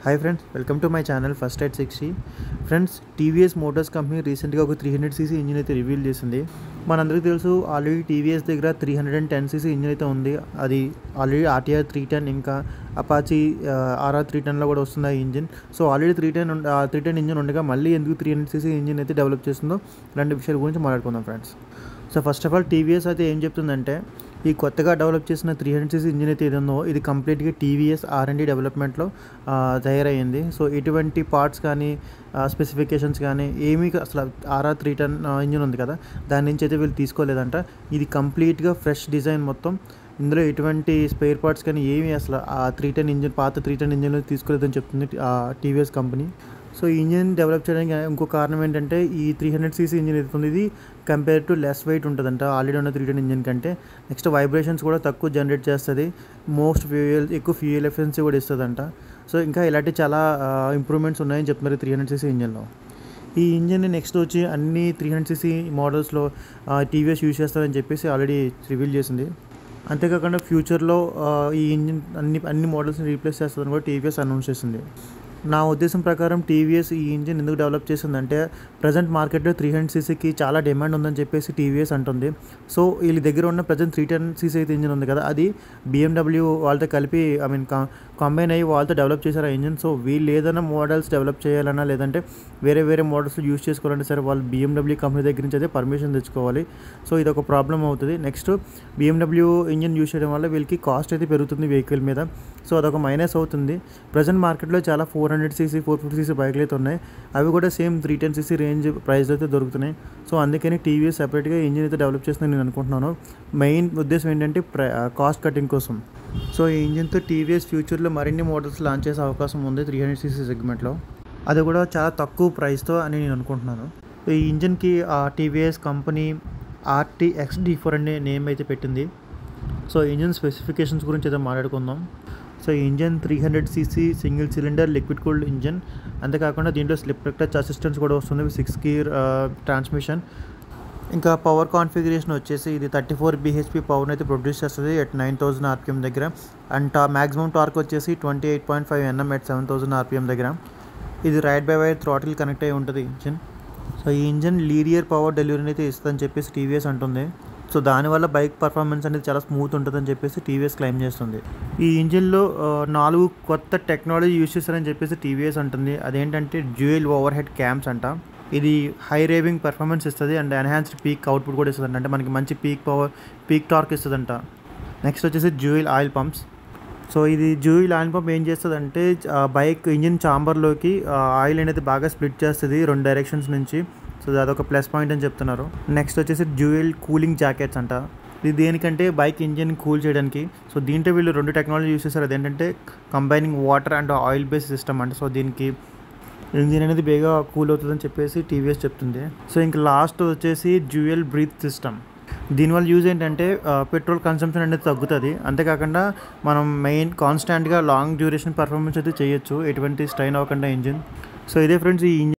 Hi friends, welcome to my channel first eight 60. Friends, TVS Motors company రీసెంట్గా ఒక 300cc engine అయితే reveal చేసింది. మనందరికీ తెలుసు, ఆల్రెడీ టీవీఎస్ దగ్గర 310cc ఇంజిన్ అయితే ఉంది. అది ఆల్రెడీ ఆర్టీఆర్ 310 ఇంకా అపాచీ ఆర్ఆర్ 310లో కూడా వస్తుంది ఆ ఇంజిన్. సో ఆల్రెడీ 310 ఇంజిన్ ఉండగా మళ్ళీ ఎందుకు 300cc ఇంజిన్ అయితే డెవలప్ చేస్తుందో రెండు విషయాల గురించి మాట్లాడుకుందాం friends. So first of all TVS అయితే ఏం చెప్తుందంటే, ఈ కొత్తగా డెవలప్ చేసిన 300cc ఇంజిన్ అయితే ఏదో ఇది కంప్లీట్గా టీవీఎస్ R&D డెవలప్మెంట్లో తయారయ్యింది. సో ఎటువంటి పార్ట్స్ కానీ స్పెసిఫికేషన్స్ కానీ ఏమీ అసలు ఆర్ఆర్ 310 ఇంజిన్ ఉంది కదా, దాని నుంచి అయితే వీళ్ళు తీసుకోలేదంట. ఇది కంప్లీట్గా ఫ్రెష్ డిజైన్ మొత్తం. ఇందులో ఎటువంటి స్పేర్ పార్ట్స్ కానీ ఏమీ అసలు ఆ 310 ఇంజిన్ పాత 310 ఇంజిన్లో తీసుకోలేదని చెప్తుంది టీవీఎస్ కంపెనీ. సో ఈ ఇంజిన్ డెవలప్ చేయడానికి ఇంకో కారణం ఏంటంటే, ఈ 300cc ఇంజిన్ అవుతుంది, ఇది కంపేర్ టు లెస్ వెయిట్ ఉంటుందంట ఆల్రెడీ ఉన్న 310 ఇంజిన్ కంటే. నెక్స్ట్ వైబ్రేషన్స్ కూడా తక్కువ జనరేట్ చేస్తుంది, ఎక్కువ ఫ్యూయల్ ఎఫిషియన్సీ కూడా ఇస్తుందంట. సో ఇంకా ఇలాంటి చాలా ఇంప్రూవ్మెంట్స్ ఉన్నాయని చెప్తున్నారు 300cc ఇంజిన్లో. ఈ ఇంజిన్ నెక్స్ట్ వచ్చి అన్ని 300cc మోడల్స్లో టీవీఎస్ యూజ్ చేస్తారని చెప్పేసి ఆల్రెడీ రివీల్ చేసింది. అంతేకాకుండా ఫ్యూచర్లో ఈ ఇంజిన్ అన్ని మోడల్స్ని రీప్లేస్ చేస్తుందని కూడా టీవీఎస్ అనౌన్స్ చేసింది. నా ఉద్దేశం ప్రకారం టీవీఎస్ ఈ ఇంజిన్ ఎందుకు డెవలప్ చేసిందంటే, ప్రజెంట్ మార్కెట్లో 300cc చాలా డిమాండ్ ఉందని చెప్పేసి టీవీఎస్ అంటుంది. సో వీళ్ళ దగ్గర ఉన్న ప్రజెంట్ 310cc అయితే ఇంజిన్ ఉంది కదా, అది BMW వాళ్ళతో కలిపి కంబైన్ అయ్యి వాళ్ళతో డెవలప్ చేశారు ఆ ఇంజిన్. సో వీళ్ళు ఏదైనా మోడల్స్ డెవలప్ చేయాలన్నా లేదంటే వేరే మోడల్స్ యూజ్ చేసుకోవాలంటే సరే వాళ్ళు BMW కంపెనీ దగ్గర నుంచి అయితే పర్మిషన్ తెచ్చుకోవాలి. సో ఇది ఒక ప్రాబ్లం అవుతుంది. నెక్స్ట్ BMW ఇంజిన్ యూజ్ చేయడం వల్ల వీళ్ళకి కాస్ట్ అయితే పెరుగుతుంది వెహికల్ మీద. సో అదొక మైనస్ అవుతుంది. ప్రజెంట్ మార్కెట్లో చాలా 400cc 450cc బైక్లు అయితే ఉన్నాయి, అవి కూడా సేమ్ 310cc రేంజ్ ప్రైస్లో అయితే దొరుకుతున్నాయి. సో అందుకని టీవీఎస్ సెపరేట్గా ఇంజిన్ అయితే డెవలప్ చేస్తుందని నేను అనుకుంటున్నాను. మెయిన్ ఉద్దేశం ఏంటంటే కాస్ట్ కటింగ్ కోసం. సో ఈ ఇంజిన్తో టీవీఎస్ ఫ్యూచర్లో మరిన్ని మోడల్స్ లాంచ్ చేసే అవకాశం ఉంది 300cc సెగ్మెంట్లో, అది కూడా చాలా తక్కువ ప్రైస్తో అని నేను అనుకుంటున్నాను. ఈ ఇంజిన్కి టీవీఎస్ కంపెనీ RTXD4 అనే నేమ్ అయితే పెట్టింది. సో ఇంజిన్ స్పెసిఫికేషన్స్ గురించి అయితే మాట్లాడుకుందాం. సో ఈ engine 300cc single cylinder liquid cooled engine. అంతేకాకుండా దీంట్లో స్లిప్ టచ్ అసిస్టెన్స్ కూడా వస్తుంది, 6 గేర్ ట్రాన్స్మిషన్. ఇంకా పవర్ కాన్ఫిగరేషన్ వచ్చేసి ఇది 34 bhp పవర్ని అయితే ప్రొడ్యూస్ చేస్తుంది at 9000 rpm దగ్గర. అండ్ మ్యాక్సిమం టార్క్ వచ్చేసి 28.5 Nm at 7000 rpm దగ్గర. ఇది ride by wire throttle connect అయి ఉంటుంది ఇంజిన్. సో ఈ ఇంజిన్ లీనియర్ పవర్ డెలివరీని అయితే ఇస్తుందని చెప్పేసి టీవీఎస్ అంటుంది. సో దానివల్ల బైక్ పర్ఫార్మెన్స్ అనేది చాలా స్మూత్ ఉంటుందని చెప్పేసి టీవీఎస్ క్లెయిమ్ చేస్తుంది. ఈ ఇంజిన్లో 4 కొత్త టెక్నాలజీ యూజ్ చేస్తారని చెప్పేసి టీవీఎస్ అంటుంది. అదేంటంటే డ్యూయల్ ఓవర్ హెడ్ క్యామ్స్ అంట. ఇది హై రేవింగ్ పర్ఫార్మెన్స్ ఇస్తుంది అండ్ ఎన్హాన్స్డ్ పీక్ అవుట్పుట్ కూడా ఇస్తుంది అంటే మనకి మంచి పీక్ టార్క్ ఇస్తుందంట. నెక్స్ట్ వచ్చేసి డ్యూయల్ ఆయిల్ పంప్స్. సో ఇది డ్యూయల్ ఆయిల్ పంప్ ఏం చేస్తుందంటే, బైక్ ఇంజిన్ చాంబర్లోకి ఆయిల్ అనేది బాగా స్ప్లిట్ చేస్తుంది 2 డైరెక్షన్స్ నుంచి. సో అదొక ప్లస్ పాయింట్ అని చెప్తున్నారు. నెక్స్ట్ వచ్చేసి డ్యూయల్ కూలింగ్ జాకెట్స్ అంట. ఇది దేనికంటే బైక్ ఇంజిన్ కూల్ చేయడానికి. సో దీంట్లో వీళ్ళు 2 టెక్నాలజీ యూస్ చేస్తారు, అదేంటంటే combining water and oil based system అంట. సో దీనికి ఇంజిన్ అనేది బేగా కూల్ అవుతుందని చెప్పేసి టీవీఎస్ చెప్తుంది. సో ఇంక లాస్ట్ వచ్చేసి డ్యూయల్ బ్రీత్ సిస్టమ్. దీనివల్ల యూజ్ ఏంటంటే పెట్రోల్ కన్సంప్షన్ అనేది తగ్గుతుంది. అంతేకాకుండా మనం కాన్స్టాంట్గా లాంగ్ డ్యూరేషన్ పర్ఫార్మెన్స్ అయితే చేయొచ్చు, ఎటువంటి స్ట్రైన్ అవ్వకుండా ఇంజిన్. సో ఇదే ఫ్రెండ్స్ ఈ ఇంజిన్